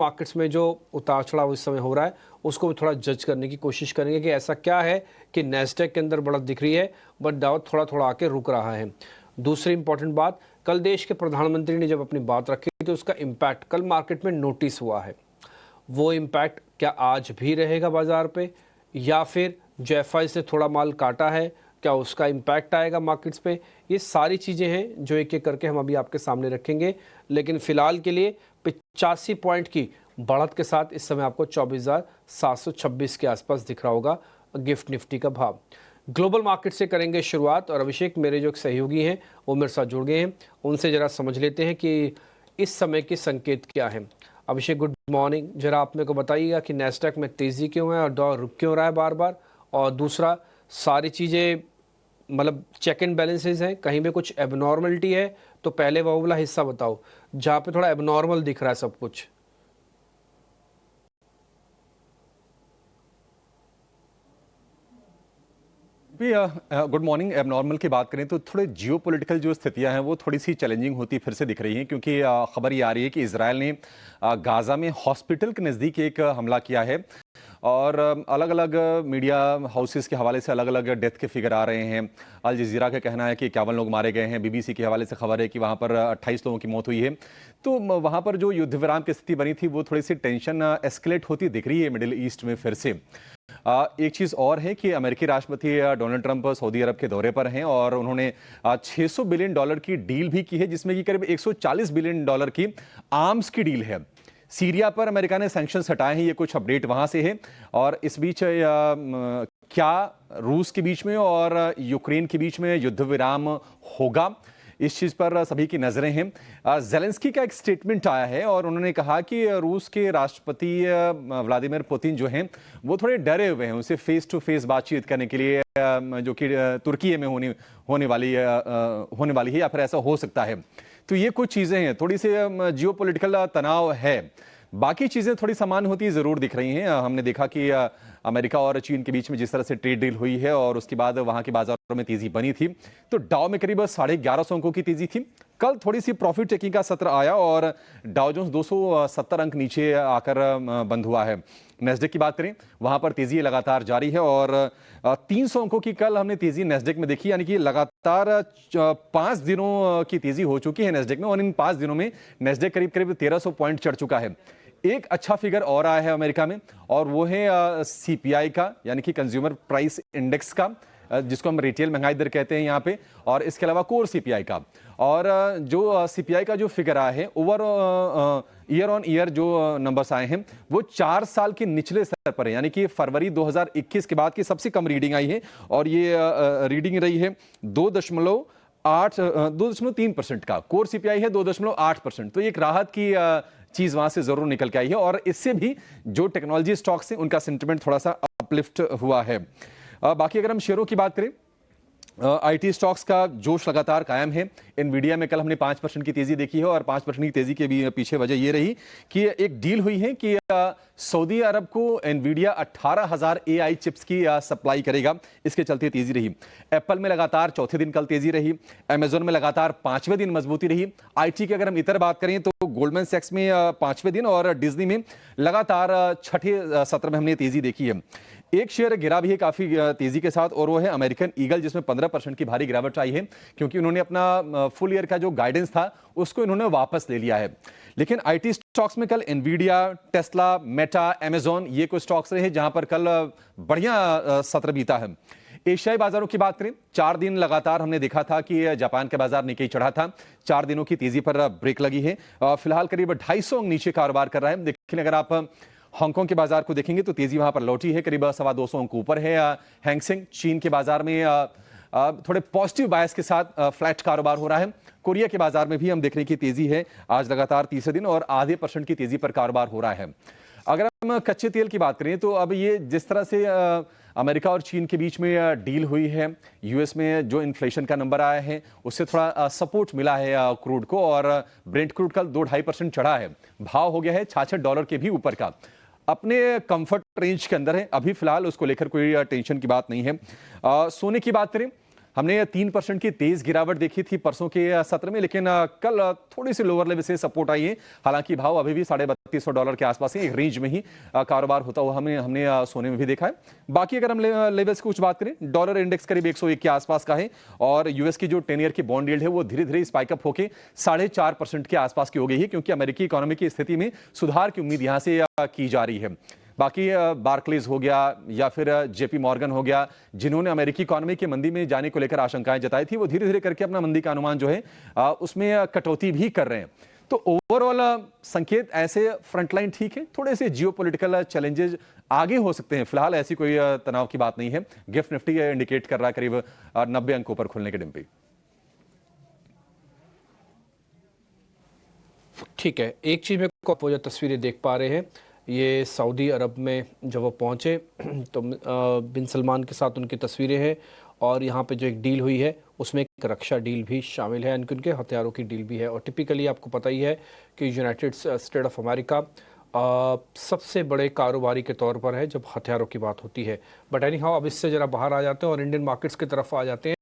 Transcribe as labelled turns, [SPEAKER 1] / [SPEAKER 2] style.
[SPEAKER 1] Markets में जो उतार चढ़ाव इस समय हो रहा है उसको भी थोड़ा जज करने की कोशिश करेंगे कि ऐसा क्या है कि नैस्डैक के अंदर बढ़त दिख रही है बट डाउ थोड़ा थोड़ा आके रुक रहा है। दूसरी इंपॉर्टेंट बात, कल देश के प्रधानमंत्री ने जब अपनी बात रखी तो उसका इम्पैक्ट कल मार्केट में नोटिस हुआ है। वो इम्पैक्ट क्या आज भी रहेगा बाजार पे, या फिर जो एफआई से थोड़ा माल काटा है क्या उसका इम्पैक्ट आएगा मार्केट्स पे, ये सारी चीज़ें हैं जो एक एक करके हम अभी आपके सामने रखेंगे। लेकिन फिलहाल के लिए 85 पॉइंट की बढ़त के साथ इस समय आपको 24,726 के आसपास दिख रहा होगा गिफ्ट निफ्टी का भाव। ग्लोबल मार्केट से करेंगे शुरुआत और अभिषेक मेरे जो सहयोगी हैं वो मेरे साथ जुड़ गए हैं, उनसे ज़रा समझ लेते हैं कि इस समय के संकेत क्या हैं। अभिषेक गुड मॉर्निंग, जरा आप मेरे को बताइएगा कि नैस्डैक में तेज़ी क्यों है और डॉलर रुक क्यों रहा है बार बार, और दूसरा सारी चीज़ें मतलब चेक एंड बैलेंसेज हैं, कहीं पे कुछ एबनॉर्मलिटी है तो पहले वो वाला हिस्सा बताओ जहाँ पे थोड़ा एबनॉर्मल दिख रहा है सब कुछ।
[SPEAKER 2] Good morning. एबनॉर्मल की बात करें तो थोड़े जियोपॉलिटिकल जो स्थितियां हैं वो थोड़ी सी चैलेंजिंग होती फिर से दिख रही हैं, क्योंकि खबर ये आ रही है कि इजराइल ने गाजा में हॉस्पिटल के नज़दीक एक हमला किया है और अलग अलग मीडिया हाउसेस के हवाले से अलग अलग डेथ के फिगर आ रहे हैं। अल जजीरा का कहना है कि 51 लोग मारे गए हैं। बीबीसी के हवाले से खबर है कि वहाँ पर 28 लोगों की मौत हुई है। तो वहाँ पर जो युद्ध विराम की स्थिति बनी थी वो थोड़ी सी टेंशन एस्केलेट होती दिख रही है मिडिल ईस्ट में फिर से। एक चीज़ और है कि अमेरिकी राष्ट्रपति डोनाल्ड ट्रंप सऊदी अरब के दौरे पर हैं और उन्होंने $600 बिलियन की डील भी की है, जिसमें कि करीब $140 बिलियन की आर्म्स की डील है। सीरिया पर अमेरिका ने सैंक्शंस हटाए हैं, ये कुछ अपडेट वहां से है। और इस बीच क्या रूस के बीच में और यूक्रेन के बीच में युद्ध विराम होगा, इस चीज़ पर सभी की नज़रें हैं। ज़ेलेंस्की का एक स्टेटमेंट आया है और उन्होंने कहा कि रूस के राष्ट्रपति व्लादिमीर पुतिन जो हैं वो थोड़े डरे हुए हैं उनसे फेस टू फेस बातचीत करने के लिए, जो कि तुर्की में होने वाली है या फिर ऐसा हो सकता है। तो ये कुछ चीज़ें हैं, थोड़ी सी जियोपॉलिटिकल तनाव है। बाकी चीज़ें थोड़ी समान होती ज़रूर दिख रही हैं। हमने देखा कि अमेरिका और चीन के बीच में जिस तरह से ट्रेड डील हुई है और उसके बाद वहाँ के बाजारों में तेज़ी बनी थी, तो डाउ में करीब 1150 अंकों की तेज़ी थी। कल थोड़ी सी प्रॉफिट टेकिंग का सत्र आया और डाउ जोन्स 270 अंक नीचे आकर बंद हुआ है। नैस्डैक की बात करें, वहां पर तेजी लगातार जारी है और 300 अंकों की कल हमने तेजी नैस्डैक में देखी, यानी कि लगातार 5 दिनों की तेजी हो चुकी है नैस्डैक में और इन 5 दिनों में नैस्डैक करीब 1300 पॉइंट चढ़ चुका है। एक अच्छा फिगर और आया है अमेरिका में और वो है सीपीआई का, यानी कि कंज्यूमर प्राइस इंडेक्स का, जिसको हम रिटेल महंगाई दर कहते हैं यहाँ पे, और इसके अलावा कोर सीपीआई का। और जो सीपीआई का जो फिगर आया है ओवर ईयर ऑन ईयर जो नंबर्स आए हैं वो 4 साल के निचले स्तर पर है, यानी कि फरवरी 2021 के बाद की सबसे कम रीडिंग आई है और ये रीडिंग रही है 2.3% का। कोर सीपीआई है 2.8%। तो एक राहत की चीज वहां से जरूर निकल के आई है और इससे भी जो टेक्नोलॉजी स्टॉक्स हैं उनका सेंटिमेंट थोड़ा सा अपलिफ्ट हुआ है। बाकी अगर हम शेयरों की बात करें, आईटी स्टॉक्स का जोश लगातार कायम है। एनवीडिया में कल हमने 5% की तेजी देखी है और 5% की तेजी के भी पीछे वजह यह रही कि एक डील हुई है कि सऊदी अरब को एनवीडिया 18,000 एआई चिप्स की सप्लाई करेगा, इसके चलते तेजी रही। एप्पल में लगातार चौथे दिन कल तेजी रही। अमेजोन में लगातार 5वें दिन मजबूती रही। आईटी की अगर हम इतर बात करें तो गोल्डमैन सैक्स में 5वें दिन और डिज्नी में लगातार छठे सत्र में हमने तेजी देखी है। एक शेयर गिरा भी है काफी तेजी के साथ और वो है अमेरिकन ईगल, जिसमें 15% की भारी गिरावट आई है, क्योंकि उन्होंने अपना फुल ईयर का जो गाइडेंस था उसको इन्होंने वापस ले लिया है। लेकिन आईटी स्टॉक्स में कल एनवीडिया, टेस्ला, मेटा, अमेजॉन ये कुछ स्टॉक्स रहे जहां पर कल बढ़िया सत्र बीता है। एशियाई बाजारों की बात करें, 4 दिन लगातार हमने देखा था कि जापान का बाजार निkkei चढ़ा था। 4 दिनों की तेजी पर ब्रेक लगी है। फिलहाल करीब 250 अंक नीचे कारोबार कर रहा है। लेकिन अगर आप हांगकांग के बाजार को देखेंगे तो तेजी वहां पर लौटी है, करीब 225 अंक ऊपर है। हैंगसेंग चीन के बाजार में थोड़े पॉजिटिव बायस के साथ फ्लैट कारोबार हो रहा है। कोरिया के बाजार में भी हम देख रहे हैं कि तेजी है, आज लगातार तीसरे दिन और आधे % की तेजी पर कारोबार हो रहा है। अगर हम कच्चे तेल की बात करें तो अब ये जिस तरह से अमेरिका और चीन के बीच में डील हुई है, यूएस में जो इन्फ्लेशन का नंबर आया है उससे थोड़ा सपोर्ट मिला है क्रूड को और ब्रेंट क्रूड कल 2-2.5% चढ़ा है। भाव हो गया है $66 के भी ऊपर का, अपने कंफर्ट रेंज के अंदर है। अभी फिलहाल उसको लेकर कोई टेंशन की बात नहीं है। सोने की बात करें, हमने 3% की तेज गिरावट देखी थी परसों के सत्र में, लेकिन कल थोड़ी सी लोअर लेवल से सपोर्ट आई है। हालांकि भाव अभी भी $3200 के आसपास ही एक रेंज में ही कारोबार होता हुआ हमने सोने में भी देखा है। बाकी अगर हम लेवल्स की कुछ बात करें, डॉलर इंडेक्स करीब 101 के आसपास का है और यूएस की जो 10 ईयर की बॉन्ड यील्ड है वो धीरे धीरे स्पाइकअप होकर 4.5% के आसपास की हो गई है, क्योंकि अमेरिकी इकोनॉमी की स्थिति में सुधार की उम्मीद यहां से की जा रही है। बाकी बार्कलेज हो गया या फिर जेपी मॉर्गन हो गया, जिन्होंने अमेरिकी इकोनॉमी की मंदी में जाने को लेकर आशंकाएं जताई थी, वो धीरे धीरे करके अपना मंदी का अनुमान जो है उसमें कटौती भी कर रहे हैं। तो ओवरऑल संकेत ऐसे फ्रंटलाइन ठीक है, थोड़े से जियोपॉलिटिकल चैलेंजेस आगे हो सकते हैं, फिलहाल ऐसी कोई तनाव की बात नहीं है। गिफ्ट निफ्टी इंडिकेट कर रहा है करीब 90 अंकों पर खुलने के डिम्पी।
[SPEAKER 1] ठीक है, एक चीज़ में को जो तस्वीरें देख पा रहे हैं, ये सऊदी अरब में जब वो पहुँचे तो बिन सलमान के साथ उनकी तस्वीरें हैं और यहाँ पे जो एक डील हुई है उसमें एक रक्षा डील भी शामिल है, उनके हथियारों की डील भी है। और टिपिकली आपको पता ही है कि यूनाइटेड स्टेट ऑफ अमेरिका सबसे बड़े कारोबारी के तौर पर है जब हथियारों की बात होती है। बट एनी हाउ अब इससे ज़रा बाहर आ जाते हैं और इंडियन मार्केट्स की तरफ आ जाते हैं।